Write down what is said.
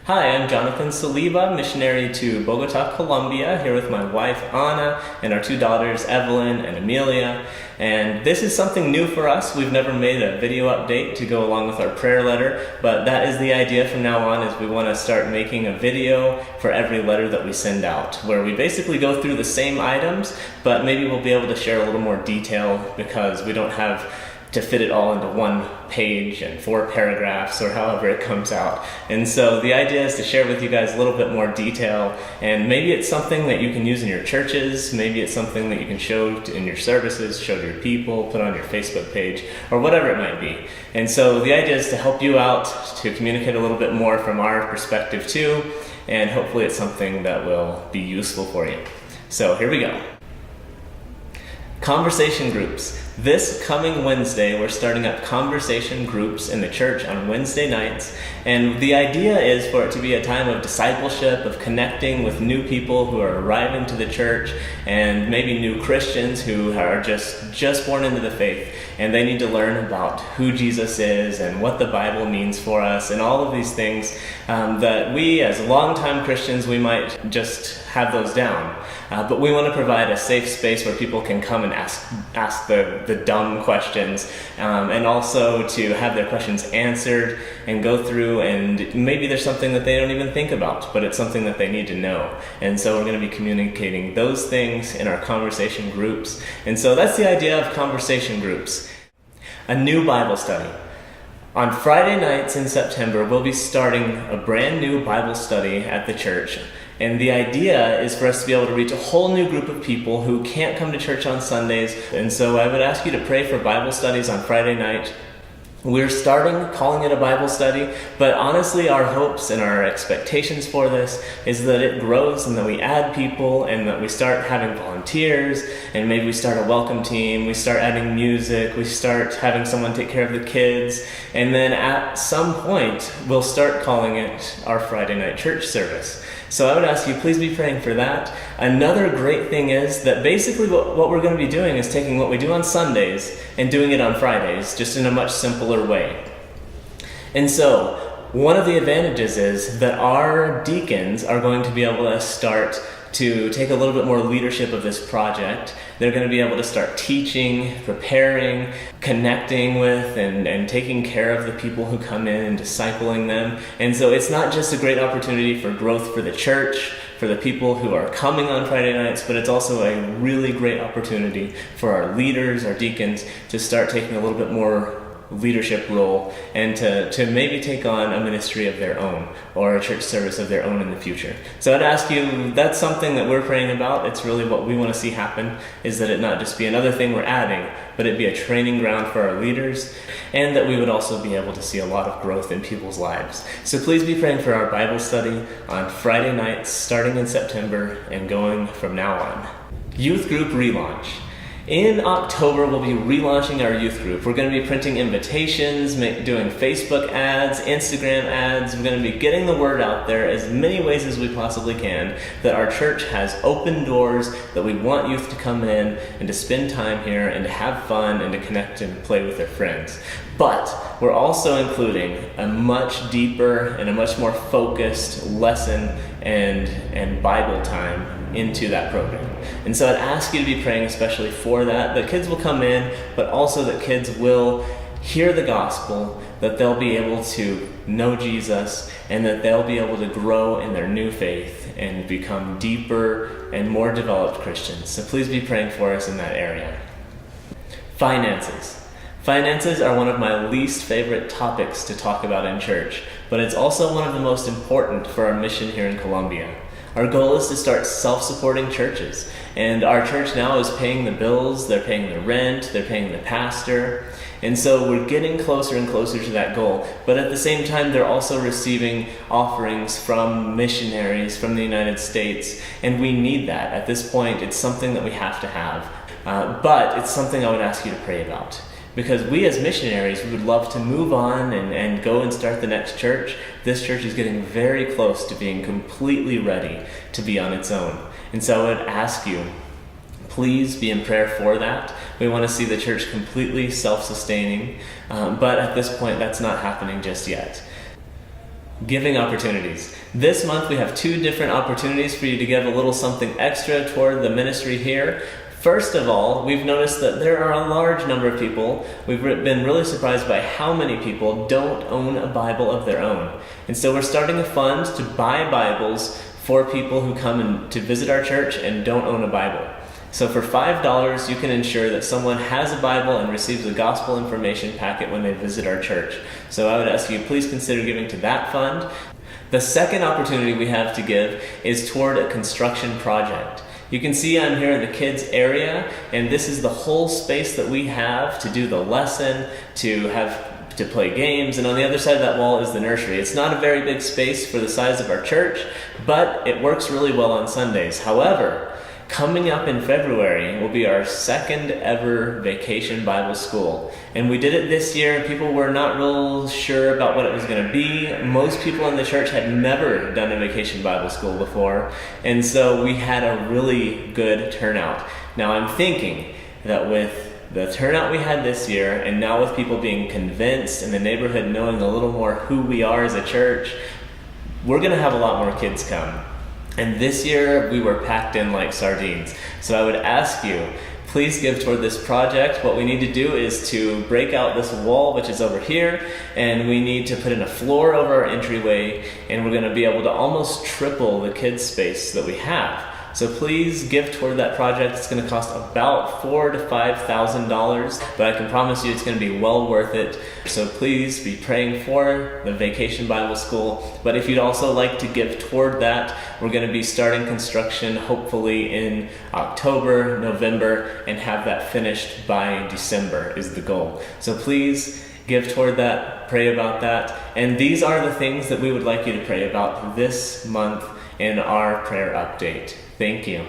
Hi, I'm Jonathan Saliba, missionary to Bogota, Colombia, here with my wife Anna and our two daughters Evelyn and Amelia. And this is something new for us. We've never made a video update to go along with our prayer letter, but that is the idea from now on, is we want to start making a video for every letter that we send out, where we basically go through the same items, but maybe we'll be able to share a little more detail because we don't have to fit it all into one page and 4 paragraphs or however it comes out. And so the idea is to share with you guys a little bit more detail, and maybe it's something that you can use in your churches, maybe it's something that you can show in your services, show to your people, put on your Facebook page, or whatever it might be. And so the idea is to help you out, to communicate a little bit more from our perspective too, and hopefully it's something that will be useful for you. So here we go. Conversation groups. This coming Wednesday, we're starting up conversation groups in the church on Wednesday nights, and the idea is for it to be a time of discipleship, of connecting with new people who are arriving to the church, and maybe new Christians who are just born into the faith, and they need to learn about who Jesus is and what the Bible means for us, and all of these things that we, as longtime Christians, we might just have those down. But we want to provide a safe space where people can come and ask the dumb questions, and also to have their questions answered and go through, and maybe there's something that they don't even think about, but it's something that they need to know. And so we're going to be communicating those things in our conversation groups. And so that's the idea of conversation groups. A new Bible study. On Friday nights in September, we'll be starting a brand new Bible study at the church. And the idea is for us to be able to reach a whole new group of people who can't come to church on Sundays. And so I would ask you to pray for Bible studies on Friday night. We're starting calling it a Bible study, but honestly our hopes and our expectations for this is that it grows and that we add people and that we start having volunteers, and maybe we start a welcome team, we start adding music, we start having someone take care of the kids, and then at some point we'll start calling it our Friday night church service. So I would ask you, please be praying for that. Another great thing is that basically what we're going to be doing is taking what we do on Sundays and doing it on Fridays, just in a much simpler way. And so one of the advantages is that our deacons are going to be able to start to take a little bit more leadership of this project. They're going to be able to start teaching, preparing, connecting with, and taking care of the people who come in and discipling them. And so it's not just a great opportunity for growth for the church, for the people who are coming on Friday nights, but it's also a really great opportunity for our leaders, our deacons, to start taking a little bit more leadership role and to maybe take on a ministry of their own or a church service of their own in the future. So I'd ask you, that's something that we're praying about. It's really what we want to see happen, is that it not just be another thing we're adding, but it be a training ground for our leaders, and that we would also be able to see a lot of growth in people's lives. So please be praying for our Bible study on Friday nights starting in September and going from now on. Youth group relaunch. In October, we'll be relaunching our youth group. We're going to be printing invitations, doing Facebook ads, Instagram ads. We're going to be getting the word out there as many ways as we possibly can that our church has open doors, that we want youth to come in and to spend time here and to have fun and to connect and play with their friends. But we're also including a much deeper and a much more focused lesson and Bible time into that program. And so I'd ask you to be praying especially for that kids will come in, but also that kids will hear the gospel, that they'll be able to know Jesus, and that they'll be able to grow in their new faith and become deeper and more developed Christians. So please be praying for us in that area. Finances. Finances are one of my least favorite topics to talk about in church, but it's also one of the most important for our mission here in Colombia. Our goal is to start self-supporting churches, and our church now is paying the bills, they're paying the rent, they're paying the pastor, and so we're getting closer and closer to that goal. But at the same time, they're also receiving offerings from missionaries from the United States, and we need that. At this point, it's something that we have to have, but it's something I would ask you to pray about. Because we as missionaries, we would love to move on and go and start the next church. This church is getting very close to being completely ready to be on its own. And so I would ask you, please be in prayer for that. We want to see the church completely self-sustaining, but at this point that's not happening just yet. Giving opportunities. This month we have 2 different opportunities for you to give a little something extra toward the ministry here. First of all, we've noticed that there are a large number of people, we've been really surprised by how many people don't own a Bible of their own. And so we're starting a fund to buy Bibles for people who come to visit our church and don't own a Bible. So for $5, you can ensure that someone has a Bible and receives a gospel information packet when they visit our church. So I would ask you, please consider giving to that fund. The second opportunity we have to give is toward a construction project. You can see I'm here in the kids area, and this is the whole space that we have to do the lesson, to play games, and on the other side of that wall is the nursery. It's not a very big space for the size of our church, but it works really well on Sundays. However, coming up in February will be our second ever vacation Bible school. And we did it this year. People were not real sure about what it was going to be. Most people in the church had never done a vacation Bible school before. And so we had a really good turnout. Now I'm thinking that with the turnout we had this year, and now with people being convinced and the neighborhood knowing a little more who we are as a church, we're going to have a lot more kids come. And this year, we were packed in like sardines. So I would ask you, please give toward this project. What we need to do is to break out this wall, which is over here, and we need to put in a floor over our entryway, and we're going to be able to almost triple the kids' space that we have. So please give toward that project. It's going to cost about $4,000 to $5,000, but I can promise you it's going to be well worth it. So please be praying for the Vacation Bible School. But if you'd also like to give toward that, we're going to be starting construction hopefully in October, November, and have that finished by December is the goal. So please give toward that, pray about that. And these are the things that we would like you to pray about this month in our prayer update. Thank you.